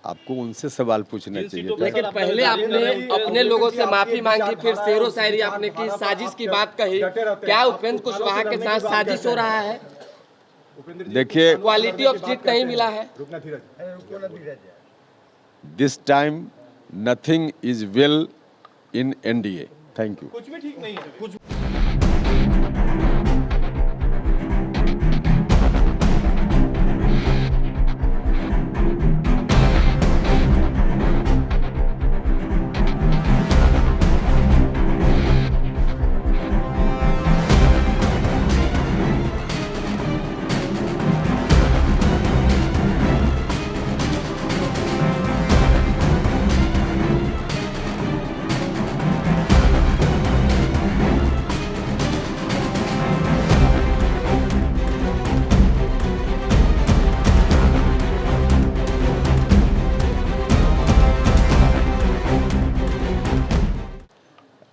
आपको उनसे सवाल पूछना चाहिए था। लेकिन पहले आपने अपने लोगों से माफी मांगी, फिर शेरो शायरी आपने की, साजिश की बात कही। क्या उपेंद्र कुशवाहा के साथ साजिश हो रहा है? देखिए, क्वालिटी ऑफ सीट नहीं मिला है। This time nothing is well in NDA. Thank you. कुछ भी ठीक नहीं है। कुछ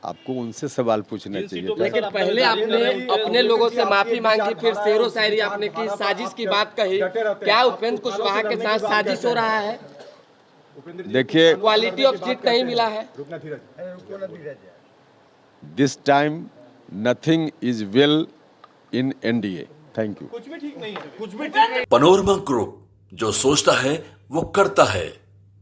आपको उनसे सवाल पूछना चाहिए था। लेकिन पहले आपने अपने लोगों से माफी मांगी, फिर शेरो शायरी आपने की, साजिश की बात कही। क्या उपेंद्र कुशवाहा के साथ साजिश हो रहा है? देखिए, क्वालिटी ऑफ सीट नहीं मिला है। This time nothing is well in NDA. Thank you. कुछ भी ठीक नहीं है। कुछ भी ठीक नहीं। पनोरमा ग्रुप, जो सोचता है वो करता है।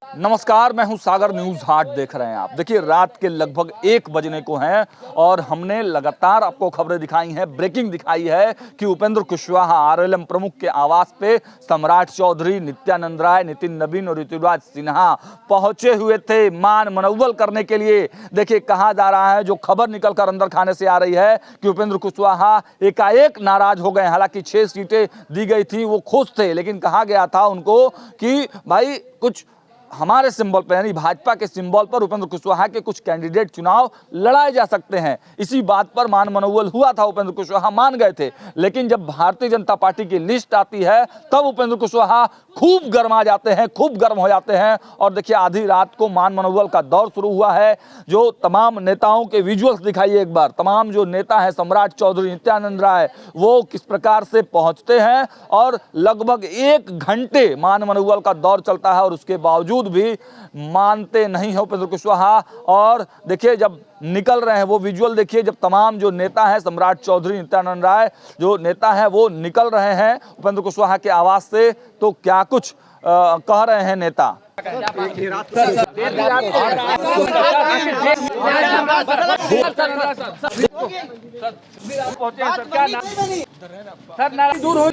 नमस्कार, मैं हूं सागर। न्यूज हाट देख रहे हैं आप। देखिए, रात के लगभग 1 बजने को हैं और हमने लगातार आपको खबरें दिखाई हैं, ब्रेकिंग दिखाई है कि उपेंद्र कुशवाहा आरएलएम प्रमुख के आवास पे सम्राट चौधरी, नित्यानंद राय, नितिन नवीन और ऋतुराज सिन्हा पहुंचे हुए थे मान मनौवल करने के लिए। देखिए, कहा जा रहा है, जो खबर निकलकर अंदर खाने से आ रही है कि उपेंद्र कुशवाहा एकाएक नाराज हो गए। हालांकि 6 सीटें दी गई थी, वो खुश थे, लेकिन कहा गया था उनको कि भाई कुछ हमारे सिंबल पर, यानी भाजपा के सिंबल पर उपेंद्र कुशवाहा के कुछ कैंडिडेट चुनाव लड़ाए जा सकते हैं। इसी बात पर मान मनौवल हुआ था। उपेंद्र कुशवाहा मान गए थे, लेकिन जब भारतीय जनता पार्टी की लिस्ट आती है तब उपेंद्र कुशवाहा खूब गर्मा जाते हैं, खूब गर्म हो जाते हैं। और देखिए, आधी रात को मान मनौवल का दौर शुरू हुआ है। जो तमाम नेताओं के विजुअल्स दिखाइए एक बार। तमाम जो नेता हैं, सम्राट चौधरी, नित्यानंद राय, वो किस प्रकार से पहुंचते हैं और लगभग 1 घंटे मान मनौवल का दौर चलता है और उसके बावजूद भी मानते नहीं है उपेंद्र कुशवाहा। और देखिए, जब निकल रहे हैं वो विजुअल देखिए, जब तमाम जो नेता हैं, सम्राट चौधरी, नित्यानंद राय जो नेता हैं, वो निकल रहे हैं उपेंद्र कुशवाहा के आवास से, तो क्या कुछ कह रहे हैं नेता। दूर हो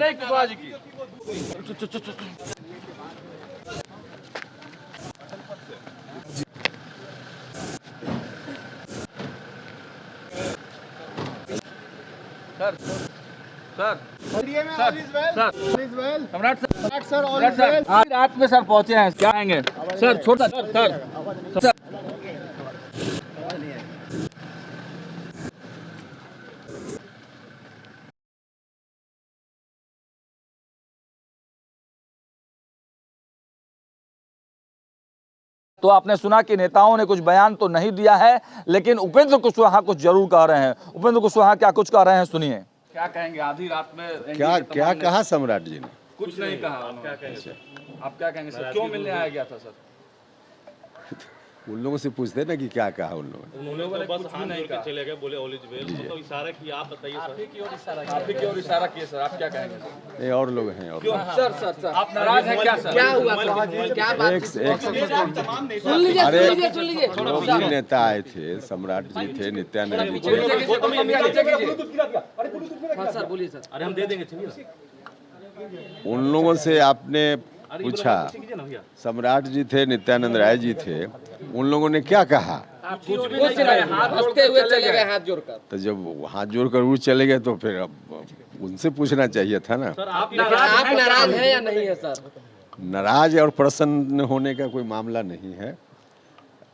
सर, आज रात में सर पहुंचे हैं, क्या आएंगे सर? छोटा सर तो आपने सुना कि नेताओं ने कुछ बयान तो नहीं दिया है, लेकिन उपेंद्र कुशवाहा कुछ जरूर कह रहे हैं। उपेंद्र कुशवाहा क्या कुछ कह रहे हैं, सुनिए। क्या कहेंगे? आधी रात में क्या कहा सम्राट जी ने? कुछ नहीं कहा। आप क्या कहेंगे? आप क्या कहेंगे सर? क्यों मिलने आया गया था सर? उन लोगों से पूछते ना कि क्या कहा उन लोगों ने। उन्होंने बस हाथ जोड़ के चले गए, बोले ऑल इज वेल। तो इशारा किया। आप बताइए सर। आप ही की ओर इशारा किए सर। आप क्या कहेंगे सर? नहीं, और लोग हैं। और सर आप नाराज हैं क्या सर? क्या हुआ सर? क्या बात? सुन लीजिए, अरे, सुन लीजिए। जो भी नेता आए थे, सम्राट जी थे, नित्यानंद जी थे। सर बोलिए सर। अरे हम दे देंगे, चलिए। उन लोगों से आपने पूछा, सम्राट जी थे, नित्यानंद राय जी थे, उन लोगों ने क्या कहा? कुछ हंसते हुए चले गए हाथ जोड़कर। तो जब हाथ जोड़कर वो चले गए तो फिर अब उनसे पूछना चाहिए था ना। आप नाराज हैं या नहीं है सर? नाराज और प्रसन्न होने का कोई मामला नहीं है।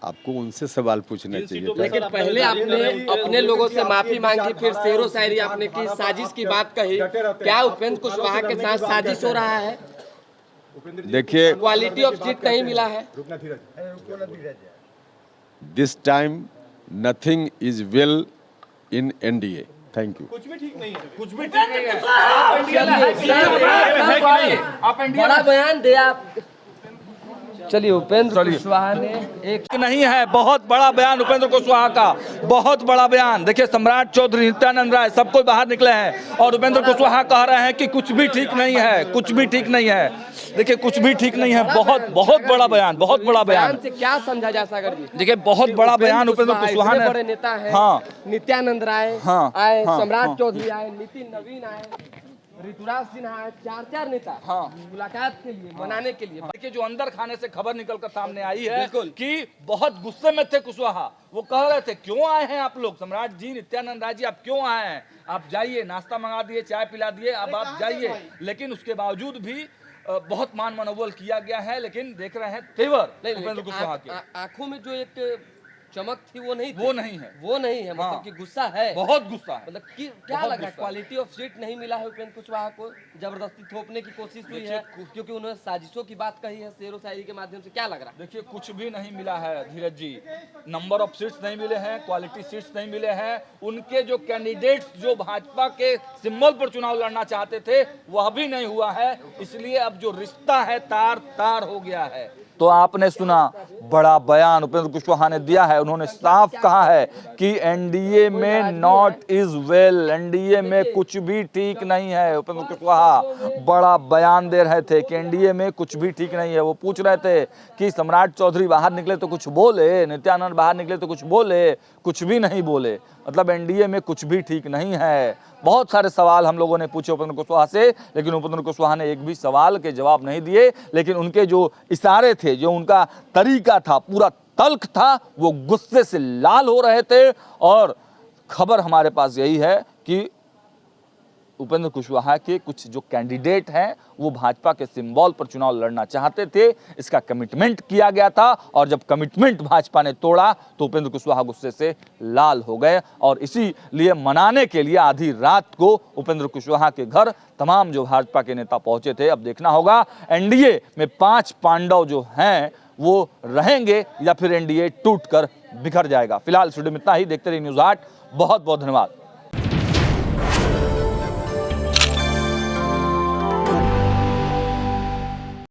आपको उनसे सवाल पूछना चाहिए था। लेकिन पहले आपने अपने लोगों से माफी मांगी, फिर शेरो शायरी आपने की, साजिश की बात कही। क्या उपेंद्र कुशवाहा के साथ साजिश हो रहा है? देखिए, क्वालिटी ऑफ सीट नहीं मिला है। This time nothing is well in NDA. Thank you. कुछ भी ठीक नहीं है। कुछ भी ठीक नहीं है। बड़ा बयान दे आप। चलिए उपेंद्र कुशवाहा ने एक नहीं है, बहुत बड़ा बयान उपेंद्र कुशवाहा का, बहुत बड़ा बयान। देखिए सम्राट चौधरी, नित्यानंद राय सब कोई बाहर निकले हैं और उपेंद्र कुशवाहा कह रहे हैं कि कुछ भी ठीक नहीं है, कुछ भी ठीक नहीं है। देखिए कुछ भी ठीक नहीं है, बहुत बहुत बड़ा बयान, बहुत बड़ा बयान। से क्या समझा जा सागर जी? देखिए बहुत बड़ा बयान उपेंद्र कुशवाहा ने। बड़े नेता है, हाँ, नित्यानंद राय हाँ, आए, हाँ, सम्राट हाँ, चौधरी आए, नितिन नवीन आए, ऋतुराज सिन्हा आए, चार नेता हाँ, मुलाकात के लिए, मनाने के लिए। देखिए जो अंदर खाने से खबर निकलकर सामने आई है बिल्कुल। कि बहुत गुस्से में थे कुशवाहा। वो कह रहे थे क्यों आए हैं आप लोग, सम्राट जी, नित्यानंद राय जी, आप क्यों आए हैं? आप जाइए, नाश्ता मंगा दिए, चाय पिला दिए, अब आप जाइए। लेकिन उसके बावजूद भी बहुत मान मनोबल किया गया है। लेकिन देख रहे हैं तेवर उपेंद्र कुशवाहा के आंखों में जो एक चमक थी वो नहीं है, वो नहीं है। मतलब कि गुस्सा है, बहुत गुस्सा है। मतलब कि क्या लग रहा है, क्वालिटी ऑफ सीट नहीं मिला है उपेंद्र कुशवाहा को, जबरदस्ती थोपने की कोशिश हुई है क्योंकि उन्होंने साजिशों की बात कही है शेरो शायरी के माध्यम से। क्या लग रहा है? देखिए कुछ भी नहीं मिला है धीरज जी, नंबर ऑफ सीट्स नहीं मिले हैं, क्वालिटी सीट्स नहीं मिले हैं। उनके जो कैंडिडेट्स जो भाजपा के सिंबल पर चुनाव लड़ना चाहते थे वह भी नहीं हुआ है। इसलिए अब जो रिश्ता है तार तार हो गया है। तो आपने सुना, बड़ा बयान उपेंद्र कुशवाहा ने दिया है। उन्होंने साफ कहा है कि एनडीए में नॉट इज वेल, एनडीए में कुछ भी ठीक नहीं है। उपेंद्र कुशवाहा बड़ा बयान दे रहे थे कि एनडीए में कुछ भी ठीक नहीं है। वो पूछ रहे थे कि सम्राट चौधरी बाहर निकले तो कुछ बोले, नित्यानंद बाहर निकले तो कुछ बोले, कुछ भी नहीं बोले। मतलब एनडीए में कुछ भी ठीक नहीं है। बहुत सारे सवाल हम लोगों ने पूछे उपेंद्र कुशवाहा से, लेकिन उपेंद्र कुशवाहा ने एक भी सवाल के जवाब नहीं दिए। लेकिन उनके जो इशारे थे, जो उनका तरीका था, पूरा तल्ख था, वो गुस्से से लाल हो रहे थे। और खबर हमारे पास यही है कि उपेंद्र कुशवाहा के कुछ जो कैंडिडेट हैं वो भाजपा के सिंबल पर चुनाव लड़ना चाहते थे। इसका कमिटमेंट किया गया था और जब कमिटमेंट भाजपा ने तोड़ा तो उपेंद्र कुशवाहा गुस्से से लाल हो गए। और इसीलिए मनाने के लिए आधी रात को उपेंद्र कुशवाहा के घर तमाम जो भाजपा के नेता पहुंचे थे। अब देखना होगा एनडीए में 5 पांडव जो हैं वो रहेंगे या फिर एनडीए टूटकर बिखर जाएगा। फिलहाल स्टूडियो में इतना ही। देखते रहिए न्यूज़ 8। बहुत बहुत धन्यवाद।